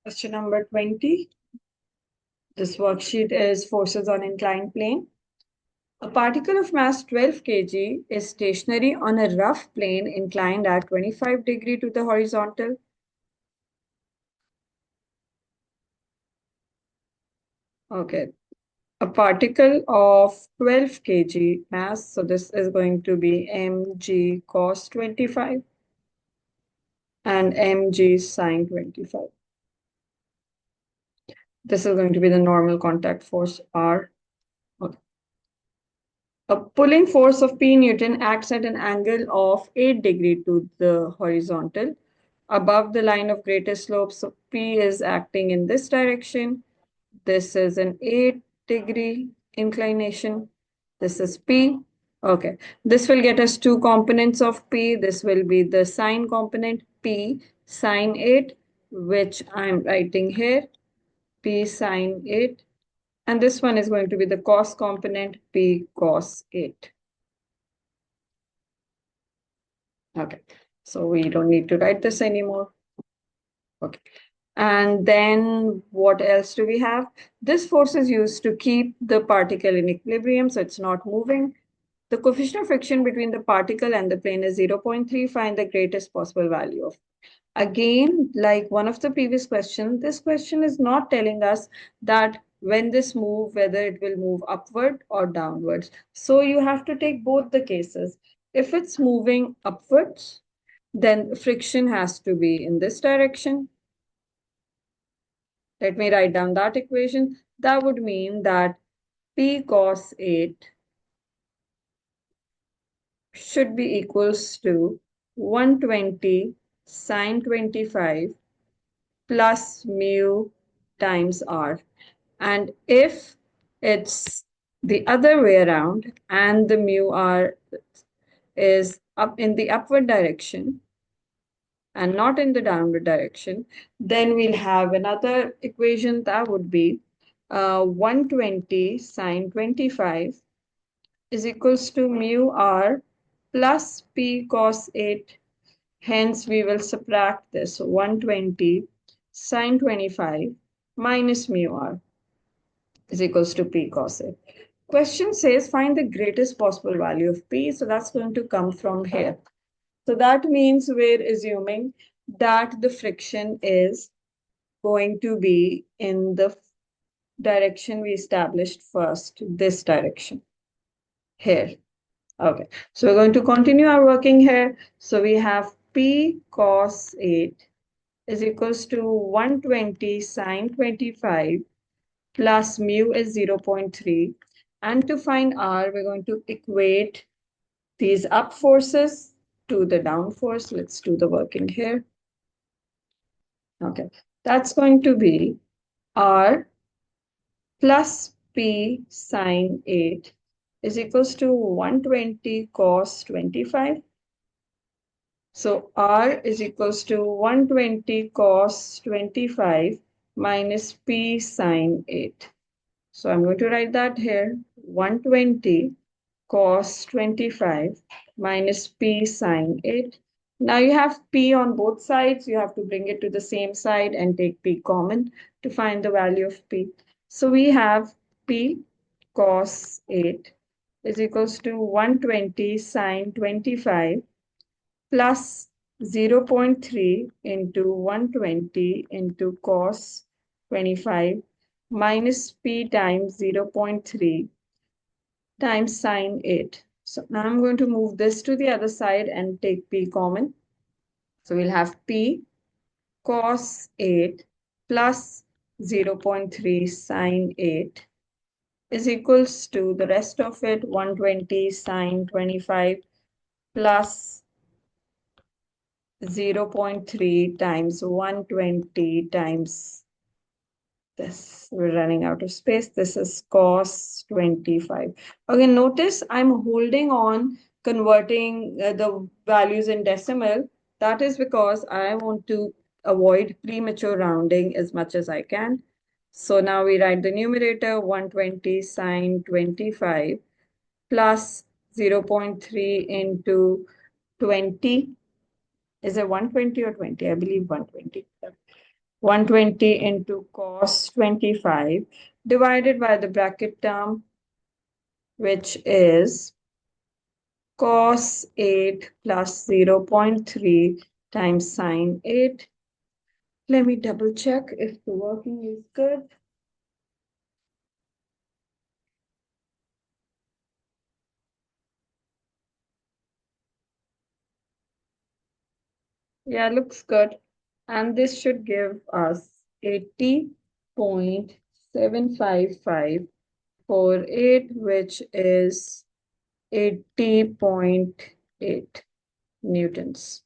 Question number 20. This worksheet is forces on inclined plane. A particle of mass 12 kg is stationary on a rough plane inclined at 25 degree to the horizontal. Okay. A particle of 12 kg mass, so this is going to be mg cos 25 and mg sine 25. This is going to be the normal contact force R. Okay. A pulling force of P Newton acts at an angle of 8 degree to the horizontal above the line of greatest slope. So P is acting in this direction. This is an 8-degree inclination. This is P. Okay. This will get us two components of P. This will be the sine component P sine 8, which I'm writing here. P sine 8. And this one is going to be the cos component P cos 8. Okay, so we don't need to write this anymore. Okay, and then what else do we have? This force is used to keep the particle in equilibrium, so it's not moving. The coefficient of friction between the particle and the plane is 0.3. Find the greatest possible value of. Again, like one of the previous questions, this question is not telling us that when this move, whether it will move upward or downwards. So you have to take both the cases. If it's moving upwards, then friction has to be in this direction. Let me write down that equation. That would mean that P cos 8 should be equals to 120 sine 25 plus mu times R. And if it's the other way around and the mu R is up in the upward direction and not in the downward direction, then we'll have another equation that would be 120 sine 25 is equals to mu R plus P cos 8. Hence, we will subtract this 120 sine 25 minus mu R is equals to P cos 8. Question says find the greatest possible value of P. So that's going to come from here. So that means we're assuming that the friction is going to be in the direction we established first, this direction here. Okay, so we're going to continue our working here. So we have P cos 8 is equals to 120 sine 25 plus mu is 0.3. And to find R, we're going to equate these up forces to the down force. Let's do the working here. Okay, that's going to be R plus P sine 8 is equals to 120 cos 25. So R is equals to 120 cos 25 minus P sine 8. So I'm going to write that here, 120 cos 25 minus P sine 8. Now you have P on both sides. You have to bring it to the same side and take P common to find the value of P. So we have P cos 8 is equals to 120 sine 25 plus 0.3 into 120 into cos 25 minus P times 0.3 times sine 8. So now I'm going to move this to the other side and take P common. So we'll have P cos 8 plus 0.3 sine 8 is equals to the rest of it 120 sine 25 plus 0.3 times 120 times this. We're running out of space. This is cos 25. Okay, notice I'm holding on converting the values in decimal. That is because I want to avoid premature rounding as much as I can. So now we write the numerator 120 sine 25 plus 0.3 into 20. Is it 120 or 20? I believe 120. 120 into cos 25 divided by the bracket term, which is cos 8 plus 0.3 times sine 8. Let me double check if the working is good. Yeah, looks good. And this should give us 80.75548, which is 80.8 newtons.